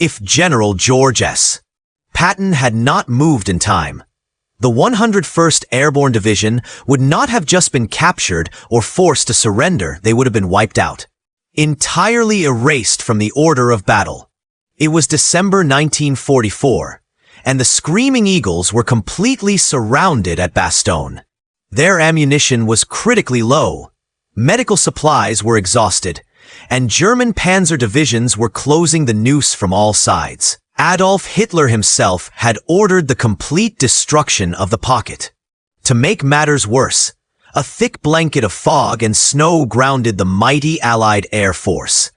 If General George S. Patton had not moved in time, the 101st Airborne Division would not have just been captured or forced to surrender, they would have been wiped out, entirely erased from the order of battle. It was December 1944, and the Screaming Eagles were completely surrounded at Bastogne. Their ammunition was critically low, medical supplies were exhausted, and German Panzer divisions were closing the noose from all sides. Adolf Hitler himself had ordered the complete destruction of the pocket. To make matters worse, a thick blanket of fog and snow grounded the mighty Allied Air Force.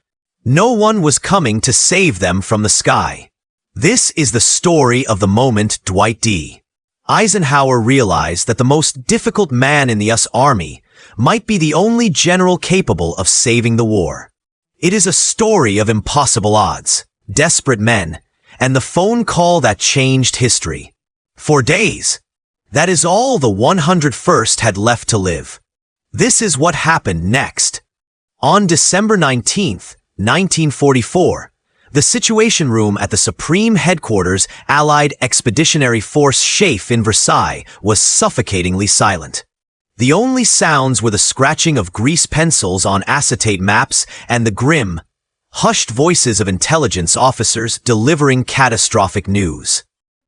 No one was coming to save them from the sky. This is the story of the moment Dwight D. Eisenhower realized that the most difficult man in the US Army might be the only general capable of saving the war. It is a story of impossible odds, desperate men, and the phone call that changed history. For days, that is all the 101st had left to live. This is what happened next. On December 19, 1944, the Situation Room at the Supreme Headquarters Allied Expeditionary Force SHAEF in Versailles was suffocatingly silent. The only sounds were the scratching of grease pencils on acetate maps and the grim, hushed voices of intelligence officers delivering catastrophic news.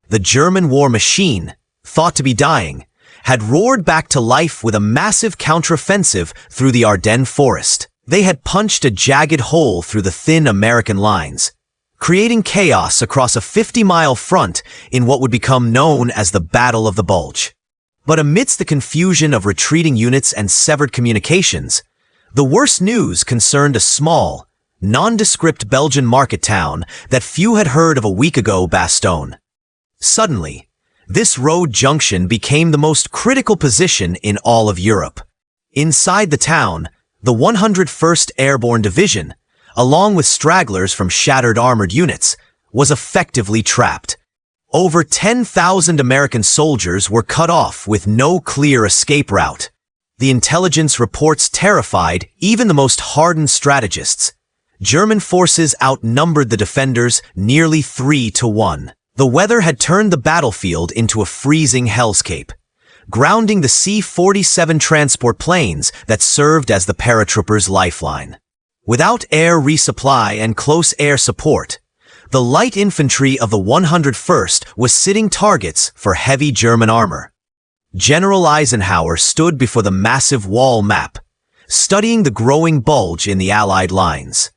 The German war machine, thought to be dying, had roared back to life with a massive counteroffensive through the Ardennes forest. They had punched a jagged hole through the thin American lines, creating chaos across a 50-mile front in what would become known as the Battle of the Bulge. But amidst the confusion of retreating units and severed communications, the worst news concerned a small, nondescript Belgian market town that few had heard of a week ago, Bastogne. Suddenly, this road junction became the most critical position in all of Europe. Inside the town, the 101st Airborne Division, along with stragglers from shattered armored units, was effectively trapped. Over 10,000 American soldiers were cut off with no clear escape route. The intelligence reports terrified even the most hardened strategists. German forces outnumbered the defenders nearly 3-1. The weather had turned the battlefield into a freezing hellscape, grounding the C-47 transport planes that served as the paratroopers' lifeline. Without air resupply and close air support, the light infantry of the 101st was sitting targets for heavy German armor. General Eisenhower stood before the massive wall map, studying the growing bulge in the Allied lines.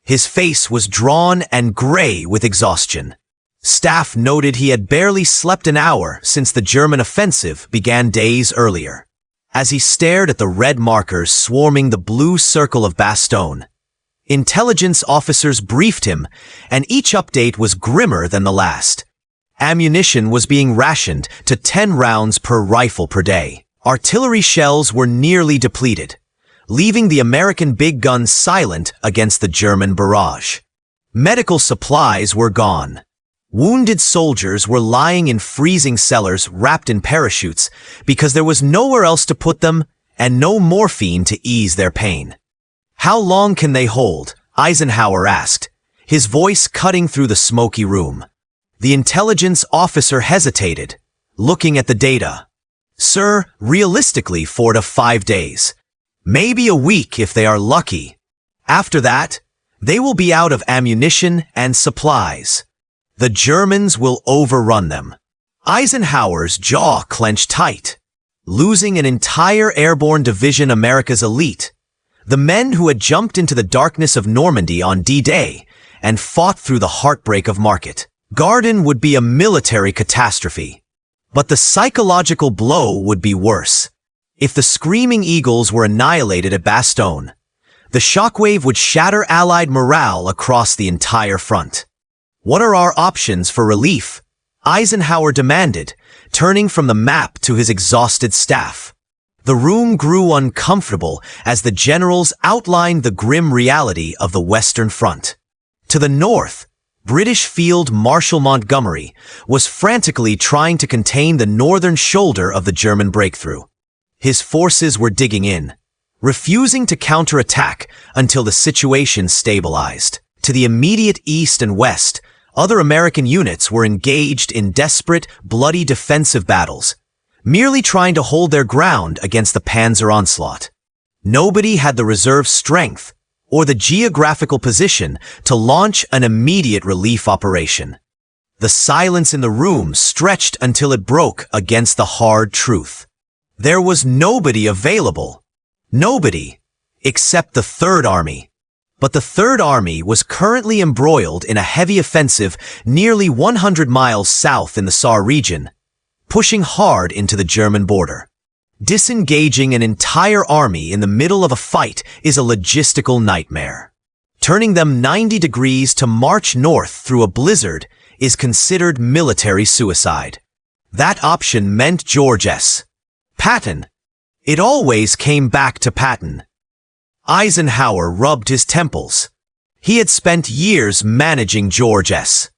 His face was drawn and gray with exhaustion. Staff noted he had barely slept an hour since the German offensive began days earlier. As he stared at the red markers swarming the blue circle of Bastogne, intelligence officers briefed him, and each update was grimmer than the last. Ammunition was being rationed to 10 rounds per rifle per day. Artillery shells were nearly depleted, leaving the American big guns silent against the German barrage. Medical supplies were gone. Wounded soldiers were lying in freezing cellars wrapped in parachutes because there was nowhere else to put them and no morphine to ease their pain. "How long can they hold?" Eisenhower asked, his voice cutting through the smoky room. The intelligence officer hesitated, looking at the data. "Sir, realistically 4 to 5 days. Maybe a week if they are lucky. After that, they will be out of ammunition and supplies. The Germans will overrun them." Eisenhower's jaw clenched tight. Losing an entire airborne division, America's elite, the men who had jumped into the darkness of Normandy on D-Day and fought through the heartbreak of Market Garden, would be a military catastrophe. But the psychological blow would be worse. If the Screaming Eagles were annihilated at Bastogne, the shockwave would shatter Allied morale across the entire front. "What are our options for relief?" Eisenhower demanded, turning from the map to his exhausted staff. The room grew uncomfortable as the generals outlined the grim reality of the Western Front. To the north, British Field Marshal Montgomery was frantically trying to contain the northern shoulder of the German breakthrough. His forces were digging in, refusing to counterattack until the situation stabilized. To the immediate east and west, Other American units were engaged in desperate, bloody defensive battles, merely trying to hold their ground against the Panzer onslaught. Nobody had the reserve strength or the geographical position to launch an immediate relief operation. The silence in the room stretched until it broke against the hard truth. There was nobody available. Nobody, except the Third Army. But the Third Army was currently embroiled in a heavy offensive nearly 100 miles south in the Saar region, pushing hard into the German border. Disengaging an entire army in the middle of a fight is a logistical nightmare. Turning them 90 degrees to march north through a blizzard is considered military suicide. That option meant George S. Patton. It always came back to Patton. Eisenhower rubbed his temples. He had spent years managing George S.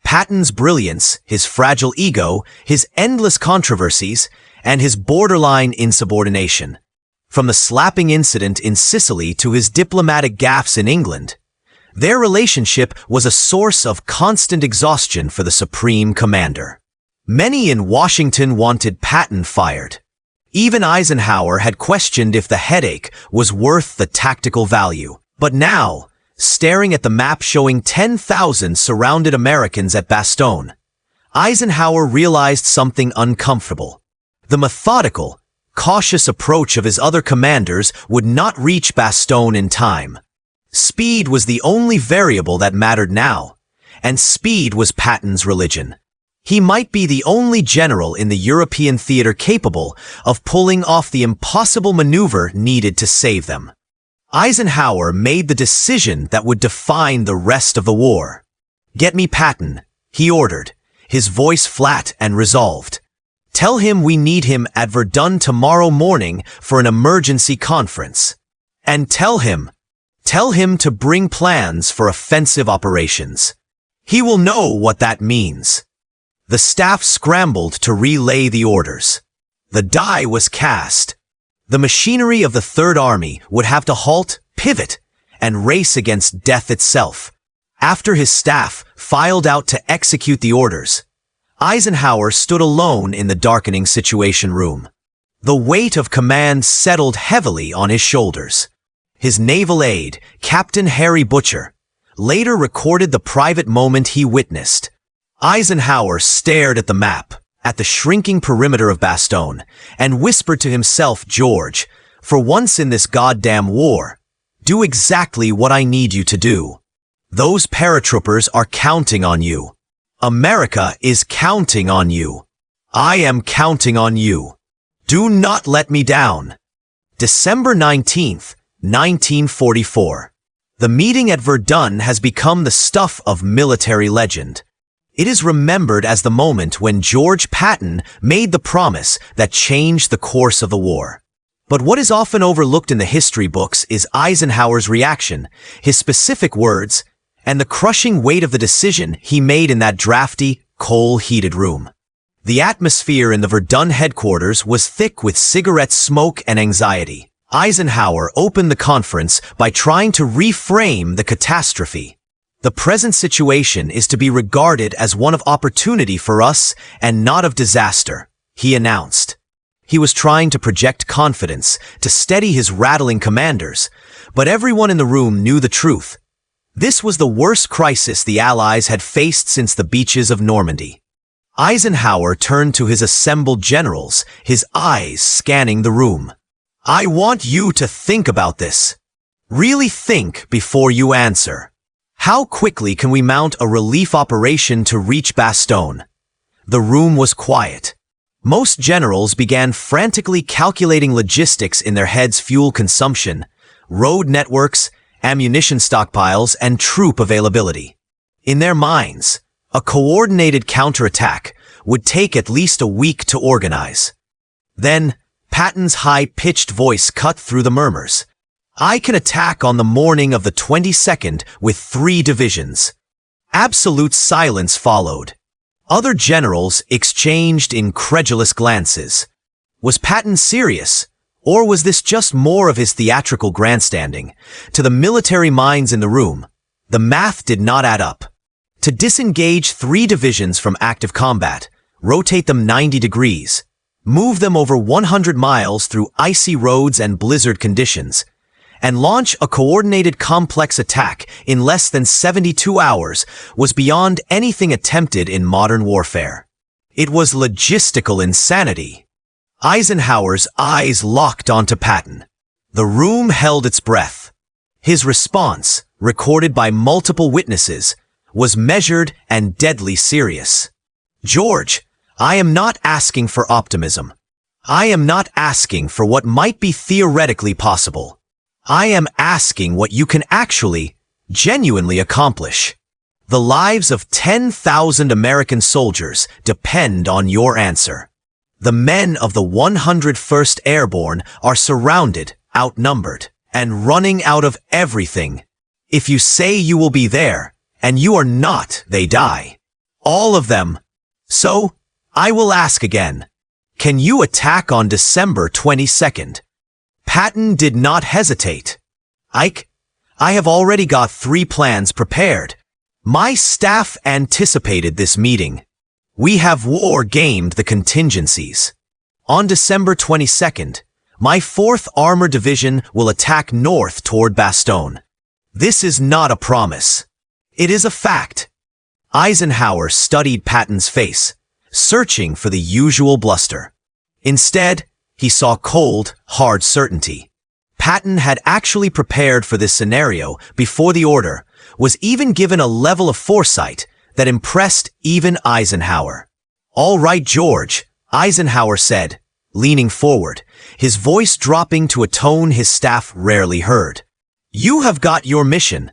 Patton's brilliance, his fragile ego, his endless controversies, and his borderline insubordination. From the slapping incident in Sicily to his diplomatic gaffes in England, their relationship was a source of constant exhaustion for the supreme commander. Many in Washington wanted Patton fired. Even Eisenhower had questioned if the headache was worth the tactical value. But now, staring at the map showing 10,000 surrounded Americans at Bastogne, Eisenhower realized something uncomfortable. The methodical, cautious approach of his other commanders would not reach Bastogne in time. Speed was the only variable that mattered now, and speed was Patton's religion. He might be the only general in the European theater capable of pulling off the impossible maneuver needed to save them. Eisenhower made the decision that would define the rest of the war. "Get me Patton," he ordered, his voice flat and resolved. "Tell him we need him at Verdun tomorrow morning for an emergency conference. And tell him to bring plans for offensive operations. He will know what that means." The staff scrambled to relay the orders. The die was cast. The machinery of the Third Army would have to halt, pivot, and race against death itself. After his staff filed out to execute the orders, Eisenhower stood alone in the darkening Situation Room. The weight of command settled heavily on his shoulders. His naval aide, Captain Harry Butcher, later recorded the private moment he witnessed. Eisenhower stared at the map, at the shrinking perimeter of Bastogne, and whispered to himself, "George, for once in this goddamn war, do exactly what I need you to do. Those paratroopers are counting on you. America is counting on you. I am counting on you. Do not let me down." December 19th, 1944. The meeting at Verdun has become the stuff of military legend. It is remembered as the moment when George Patton made the promise that changed the course of the war. But what is often overlooked in the history books is Eisenhower's reaction, his specific words, and the crushing weight of the decision he made in that drafty, coal-heated room. The atmosphere in the Verdun headquarters was thick with cigarette smoke and anxiety. Eisenhower opened the conference by trying to reframe the catastrophe. "The present situation is to be regarded as one of opportunity for us and not of disaster," he announced. He was trying to project confidence, to steady his rattling commanders, but everyone in the room knew the truth. This was the worst crisis the Allies had faced since the beaches of Normandy. Eisenhower turned to his assembled generals, his eyes scanning the room. "I want you to think about this. Really think before you answer. How quickly can we mount a relief operation to reach Bastogne?" The room was quiet. Most generals began frantically calculating logistics in their heads: fuel consumption, road networks, ammunition stockpiles, and troop availability. In their minds, a coordinated counterattack would take at least a week to organize. Then, Patton's high-pitched voice cut through the murmurs. "I can attack on the morning of the 22nd with 3 divisions. Absolute silence followed. Other generals exchanged incredulous glances. Was Patton serious, or was this just more of his theatrical grandstanding? To the military minds in the room, the math did not add up. to disengage 3 divisions from active combat, rotate them 90 degrees, move them over 100 miles through icy roads and blizzard conditions, and launch a coordinated complex attack in less than 72 hours was beyond anything attempted in modern warfare. It was logistical insanity. Eisenhower's eyes locked onto Patton. The room held its breath. His response, recorded by multiple witnesses, was measured and deadly serious. "George, I am not asking for optimism. I am not asking for what might be theoretically possible. I am asking what you can actually, genuinely accomplish. The lives of 10,000 American soldiers depend on your answer. The men of the 101st Airborne are surrounded, outnumbered, and running out of everything. If you say you will be there, and you are not, they die. All of them. So, I will ask again. Can you attack on December 22nd? Patton did not hesitate. "Ike, I have already got 3 plans prepared. My staff anticipated this meeting. We have war-gamed the contingencies. On December 22nd, my 4th Armored Division will attack north toward Bastogne. This is not a promise. It is a fact." Eisenhower studied Patton's face, searching for the usual bluster. Instead, he saw cold, hard certainty. Patton had actually prepared for this scenario before the order, was even given a level of foresight that impressed even Eisenhower. "All right, George," Eisenhower said, leaning forward, his voice dropping to a tone his staff rarely heard. "You have got your mission.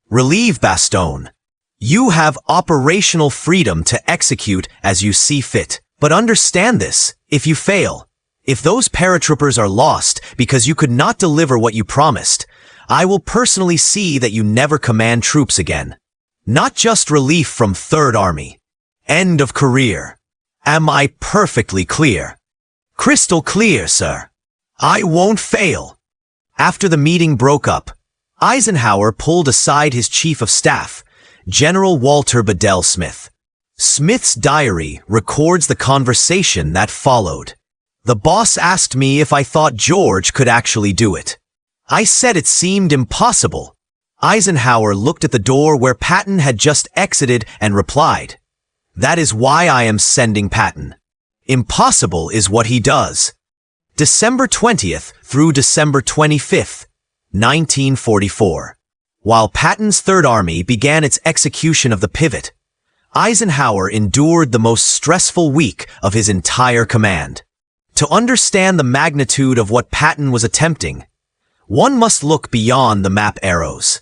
Relieve Bastogne. You have operational freedom to execute as you see fit. But understand this, if you fail, if those paratroopers are lost because you could not deliver what you promised, I will personally see that you never command troops again. Not just relief from 3rd Army. End of career. Am I perfectly clear?" "Crystal clear, sir. I won't fail." After the meeting broke up, Eisenhower pulled aside his chief of staff, General Walter Bedell Smith. Smith's diary records the conversation that followed. "The boss asked me if I thought George could actually do it. I said it seemed impossible." Eisenhower looked at the door where Patton had just exited and replied, "That is why I am sending Patton. Impossible is what he does." December 20th through December 25th, 1944. While Patton's 3rd Army began its execution of the pivot, Eisenhower endured the most stressful week of his entire command. To understand the magnitude of what Patton was attempting, one must look beyond the map arrows.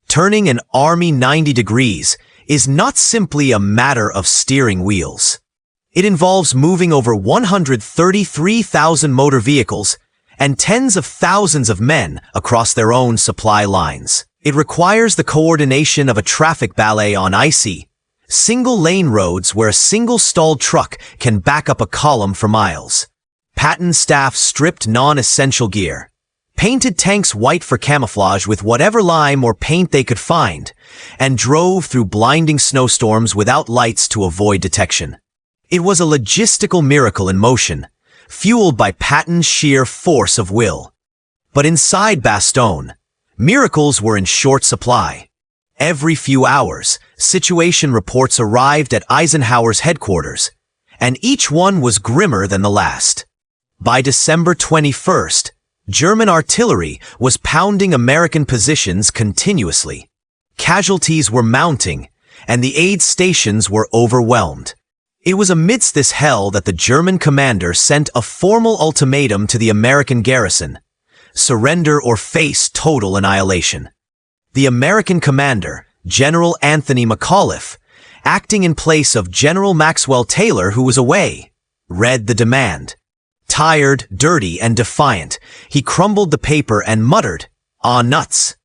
Turning an army 90 degrees is not simply a matter of steering wheels. It involves moving over 133,000 motor vehicles and tens of thousands of men across their own supply lines. It requires the coordination of a traffic ballet on icy, single-lane roads where a single stalled truck can back up a column for miles. Patton's staff stripped non-essential gear, painted tanks white for camouflage with whatever lime or paint they could find, and drove through blinding snowstorms without lights to avoid detection. It was a logistical miracle in motion, fueled by Patton's sheer force of will. But inside Bastogne, miracles were in short supply. Every few hours, situation reports arrived at Eisenhower's headquarters, and each one was grimmer than the last. By December 21st, German artillery was pounding American positions continuously. Casualties were mounting, and the aid stations were overwhelmed. It was amidst this hell that the German commander sent a formal ultimatum to the American garrison: surrender or face total annihilation. The American commander, General Anthony McAuliffe, acting in place of General Maxwell Taylor, who was away, read the demand. Tired, dirty, and defiant, he crumbled the paper and muttered, "Ah, nuts."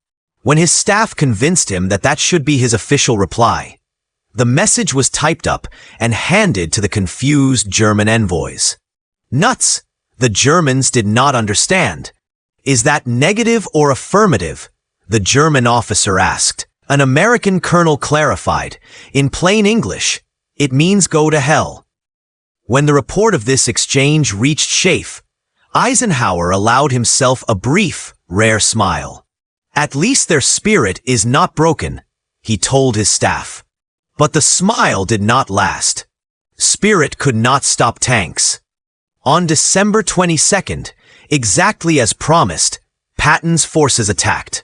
When his staff convinced him that that should be his official reply, the message was typed up and handed to the confused German envoys. Nuts, the Germans did not understand. "Is that negative or affirmative?" the German officer asked. An American colonel clarified, in plain English, it means go to hell. When the report of this exchange reached Schaeff, Eisenhower allowed himself a brief, rare smile. At least their spirit is not broken, he told his staff. But the smile did not last. Spirit could not stop tanks. On December 22nd, exactly as promised, Patton's forces attacked.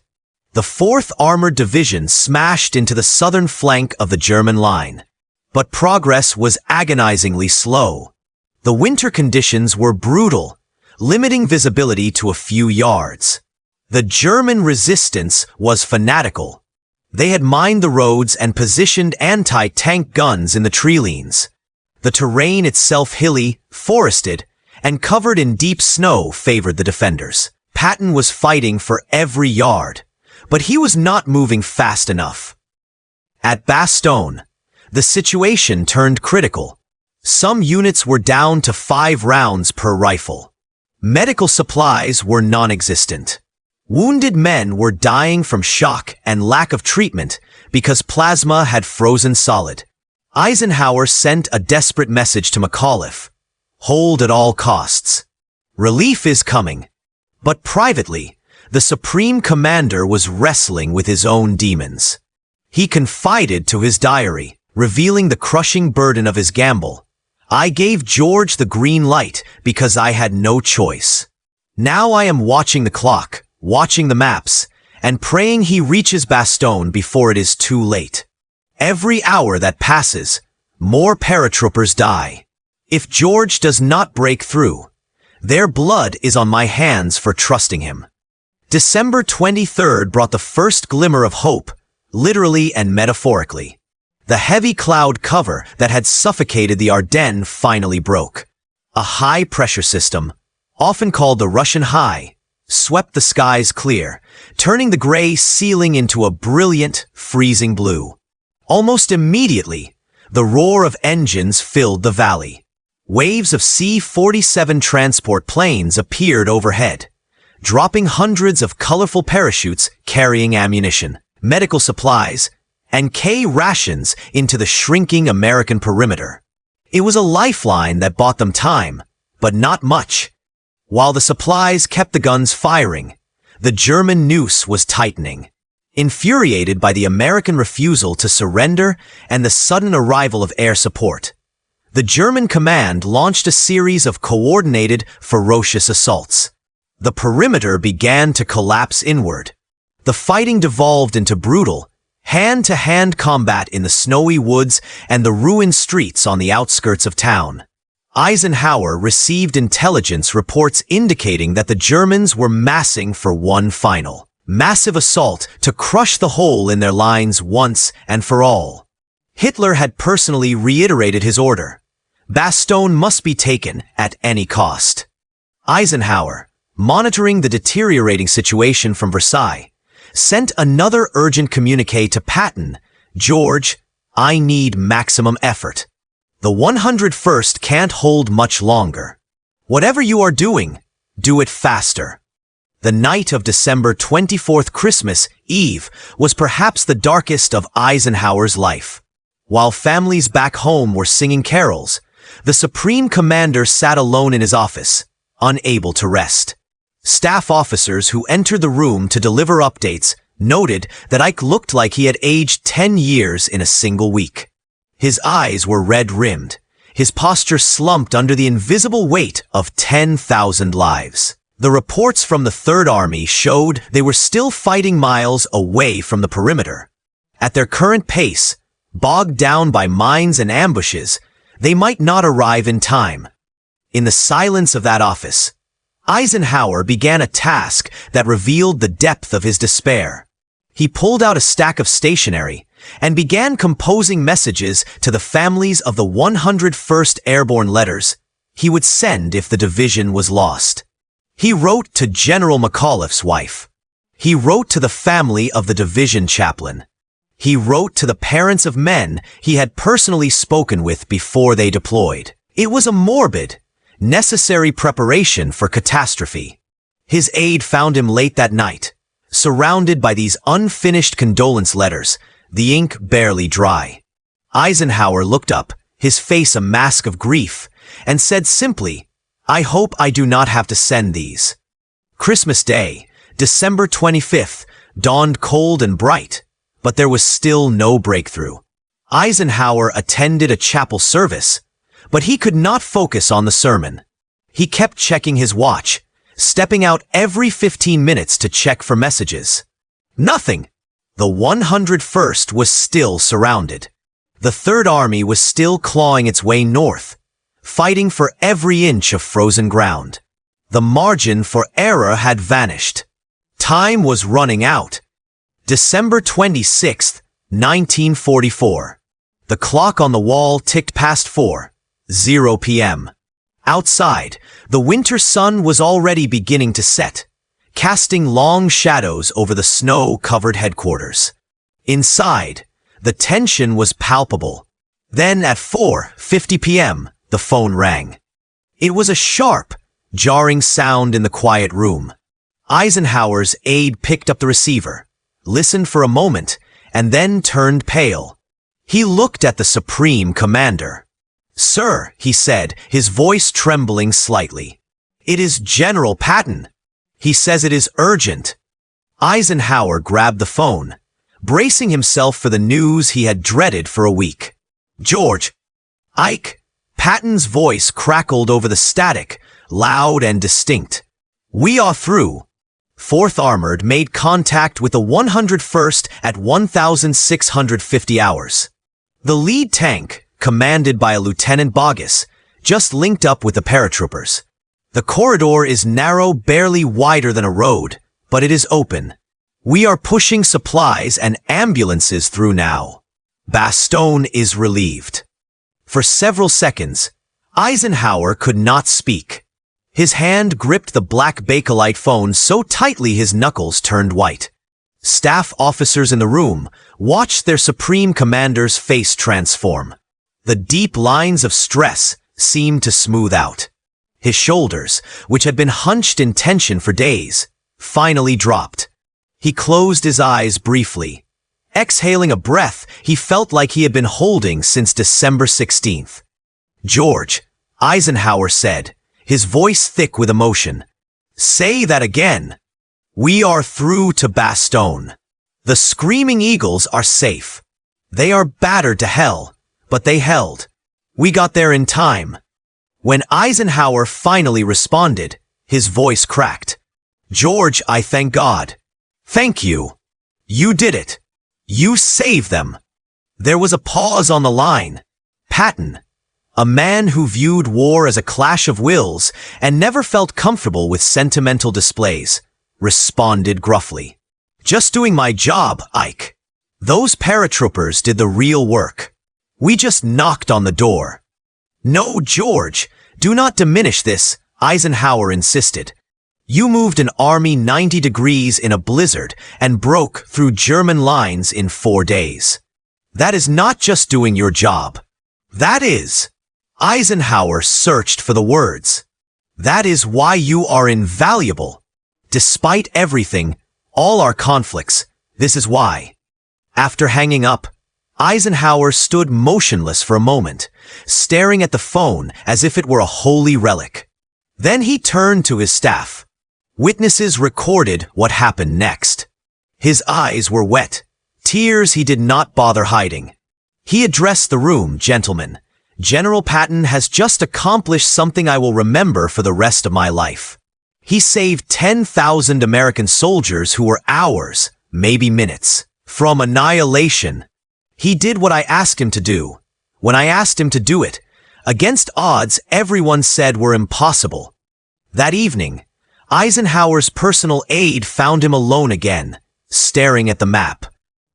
The 4th Armored Division smashed into the southern flank of the German line. But progress was agonizingly slow. The winter conditions were brutal, limiting visibility to a few yards. The German resistance was fanatical. They had mined the roads and positioned anti-tank guns in the tree lanes. The terrain itself hilly, forested, and covered in deep snow favored the defenders. Patton was fighting for every yard, but he was not moving fast enough. At Bastogne, the situation turned critical. Some units were down to 5 rounds per rifle. Medical supplies were non-existent. Wounded men were dying from shock and lack of treatment because plasma had frozen solid. Eisenhower sent a desperate message to McAuliffe. Hold at all costs. Relief is coming. But privately, the Supreme Commander was wrestling with his own demons. He confided to his diary, revealing the crushing burden of his gamble. I gave George the green light because I had no choice. Now I am watching the clock, watching the maps, and praying he reaches Bastogne before it is too late. Every hour that passes, more paratroopers die. If George does not break through, their blood is on my hands for trusting him. December 23rd brought the first glimmer of hope, literally and metaphorically. The heavy cloud cover that had suffocated the Ardennes finally broke. A high-pressure system, often called the Russian High, swept the skies clear, turning the gray ceiling into a brilliant, freezing blue. Almost immediately, the roar of engines filled the valley. Waves of C-47 transport planes appeared overhead, dropping hundreds of colorful parachutes carrying ammunition, medical supplies, and K rations into the shrinking American perimeter. It was a lifeline that bought them time, but not much. While the supplies kept the guns firing, the German noose was tightening. Infuriated by the American refusal to surrender and the sudden arrival of air support, the German command launched a series of coordinated, ferocious assaults. The perimeter began to collapse inward. The fighting devolved into brutal, hand-to-hand combat in the snowy woods and the ruined streets on the outskirts of town. Eisenhower received intelligence reports indicating that the Germans were massing for one final, massive assault to crush the hole in their lines once and for all. Hitler had personally reiterated his order. Bastogne must be taken at any cost. Eisenhower, monitoring the deteriorating situation from Versailles, sent another urgent communique to Patton. George, I need maximum effort. The 101st can't hold much longer. Whatever you are doing, do it faster. The night of December 24th, Christmas Eve, was perhaps the darkest of Eisenhower's life. While families back home were singing carols, the Supreme Commander sat alone in his office, unable to rest. Staff officers who entered the room to deliver updates noted that Ike looked like he had aged 10 years in a single week. His eyes were red-rimmed, his posture slumped under the invisible weight of 10,000 lives. The reports from the Third Army showed they were still fighting miles away from the perimeter. At their current pace, bogged down by mines and ambushes, they might not arrive in time. In the silence of that office, Eisenhower began a task that revealed the depth of his despair. He pulled out a stack of stationery and began composing messages to the families of the 101st Airborne letters he would send if the division was lost. He wrote to General McAuliffe's wife. He wrote to the family of the division chaplain. He wrote to the parents of men he had personally spoken with before they deployed. It was a morbid, necessary preparation for catastrophe. His aide found him late that night, surrounded by these unfinished condolence letters, the ink barely dry. Eisenhower looked up, his face a mask of grief, and said simply, "I hope I do not have to send these." Christmas Day, December 25th, dawned cold and bright, but there was still no breakthrough. Eisenhower attended a chapel service, but he could not focus on the sermon. He kept checking his watch, stepping out every 15 minutes to check for messages. Nothing. The 101st was still surrounded. The Third Army was still clawing its way north, fighting for every inch of frozen ground. The margin for error had vanished. Time was running out. December 26th, 1944. The clock on the wall ticked past 4:00 p.m. Outside, the winter sun was already beginning to set, casting long shadows over the snow-covered headquarters. Inside, the tension was palpable. Then at 4:50 p.m., the phone rang. It was a sharp, jarring sound in the quiet room. Eisenhower's aide picked up the receiver, listened for a moment, and then turned pale. He looked at the Supreme Commander. "Sir," he said, his voice trembling slightly. "It is General Patton. He says it is urgent." Eisenhower grabbed the phone, bracing himself for the news he had dreaded for a week. "George." "Ike." Patton's voice crackled over the static, loud and distinct. "We are through." 4th Armored made contact with the 101st at 1650 hours. The lead tank, commanded by a Lieutenant Boggess, just linked up with the paratroopers. The corridor is narrow, barely wider than a road, but it is open. We are pushing supplies and ambulances through now. Bastogne is relieved. For several seconds, Eisenhower could not speak. His hand gripped the black Bakelite phone so tightly his knuckles turned white. Staff officers in the room watched their Supreme Commander's face transform. The deep lines of stress seemed to smooth out. His shoulders, which had been hunched in tension for days, finally dropped. He closed his eyes briefly, exhaling a breath he felt like he had been holding since December 16th. "George," Eisenhower said, his voice thick with emotion. "Say that again." "We are through to Bastogne. The Screaming Eagles are safe. They are battered to hell, but they held. We got there in time." When Eisenhower finally responded, his voice cracked. "George, I thank God. Thank you. You did it. You saved them." There was a pause on the line. Patton, a man who viewed war as a clash of wills and never felt comfortable with sentimental displays, responded gruffly. "Just doing my job, Ike. Those paratroopers did the real work. We just knocked on the door." "No, George, do not diminish this," Eisenhower insisted. "You moved an army 90 degrees in a blizzard and broke through German lines in 4 days. That is not just doing your job. That is..." Eisenhower searched for the words. "That is why you are invaluable. Despite everything, all our conflicts, this is why." After hanging up, Eisenhower stood motionless for a moment, staring at the phone as if it were a holy relic. Then he turned to his staff. Witnesses recorded what happened next. His eyes were wet, tears he did not bother hiding. He addressed the room, "Gentlemen, General Patton has just accomplished something I will remember for the rest of my life. He saved 10,000 American soldiers who were hours, maybe minutes, from annihilation. He did what I asked him to do. When I asked him to do it, against odds everyone said were impossible." That evening, Eisenhower's personal aide found him alone again, staring at the map.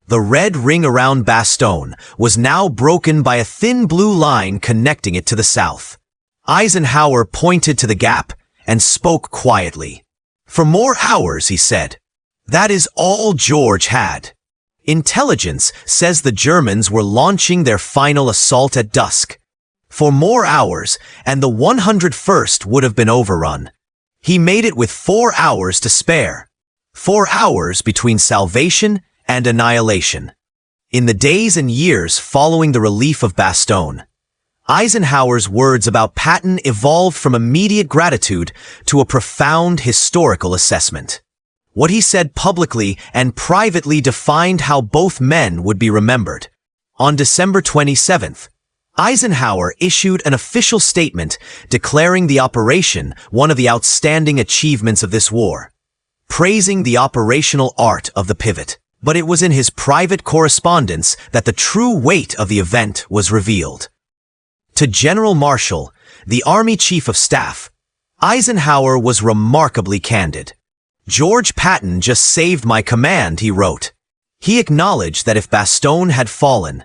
The red ring around Bastogne was now broken by a thin blue line connecting it to the south. Eisenhower pointed to the gap and spoke quietly. "For more hours," he said. That is all George had. Intelligence says the Germans were launching their final assault at dusk. For more hours, and the 101st would have been overrun. He made it with 4 hours to spare. 4 hours between salvation and annihilation. In the days and years following the relief of Bastogne, Eisenhower's words about Patton evolved from immediate gratitude to a profound historical assessment. What he said publicly and privately defined how both men would be remembered. On December 27th, Eisenhower issued an official statement declaring the operation one of the outstanding achievements of this war, praising the operational art of the pivot. But it was in his private correspondence that the true weight of the event was revealed. To General Marshall, the Army Chief of Staff, Eisenhower was remarkably candid. "George Patton just saved my command," he wrote. He acknowledged that if Bastogne had fallen,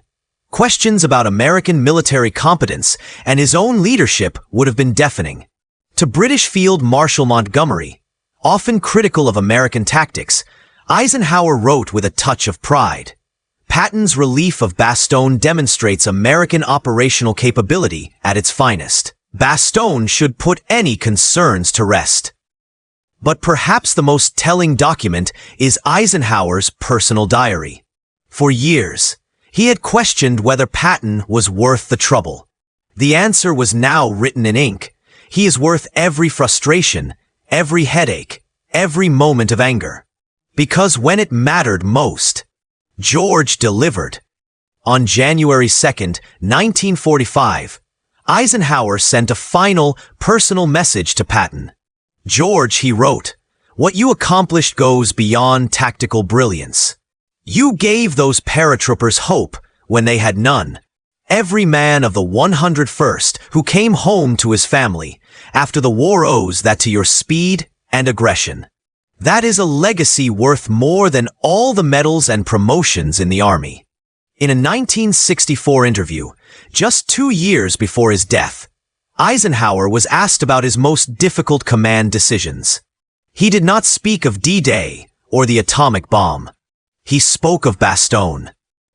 questions about American military competence and his own leadership would have been deafening. To British Field Marshal Montgomery, often critical of American tactics, Eisenhower wrote with a touch of pride, "Patton's relief of Bastogne demonstrates American operational capability at its finest. Bastogne should put any concerns to rest." But perhaps the most telling document is Eisenhower's personal diary. For years, he had questioned whether Patton was worth the trouble. The answer was now written in ink. He is worth every frustration, every headache, every moment of anger. Because when it mattered most, George delivered. On January 2nd, 1945, Eisenhower sent a final, personal message to Patton. "George," he wrote, "what you accomplished goes beyond tactical brilliance. You gave those paratroopers hope when they had none. Every man of the 101st who came home to his family after the war owes that to your speed and aggression. That is a legacy worth more than all the medals and promotions in the Army." In a 1964 interview, just 2 years before his death, Eisenhower was asked about his most difficult command decisions. He did not speak of D-Day or the atomic bomb. He spoke of Bastogne.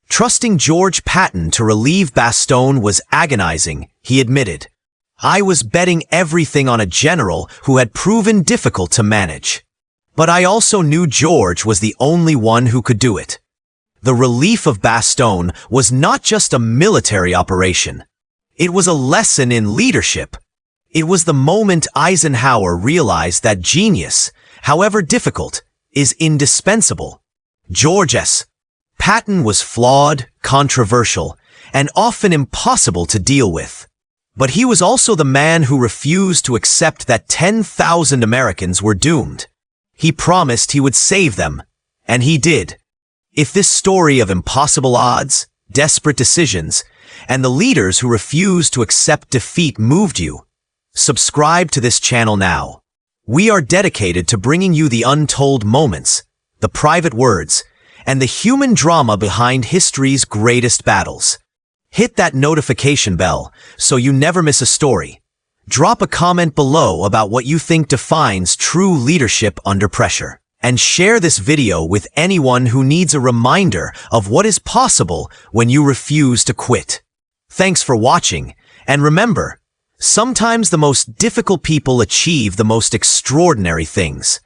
Trusting George Patton to relieve Bastogne was agonizing, he admitted. "I was betting everything on a general who had proven difficult to manage. But I also knew George was the only one who could do it." The relief of Bastogne was not just a military operation. It was a lesson in leadership. It was the moment Eisenhower realized that genius, however difficult, is indispensable. George's Patton was flawed, controversial, and often impossible to deal with. But he was also the man who refused to accept that 10,000 Americans were doomed. He promised he would save them, and he did. If this story of impossible odds, desperate decisions, and the leaders who refused to accept defeat moved you, subscribe to this channel now. We are dedicated to bringing you the untold moments, the private words, and the human drama behind history's greatest battles. Hit that notification bell so you never miss a story. Drop a comment below about what you think defines true leadership under pressure. And share this video with anyone who needs a reminder of what is possible when you refuse to quit. Thanks for watching, and remember, sometimes the most difficult people achieve the most extraordinary things.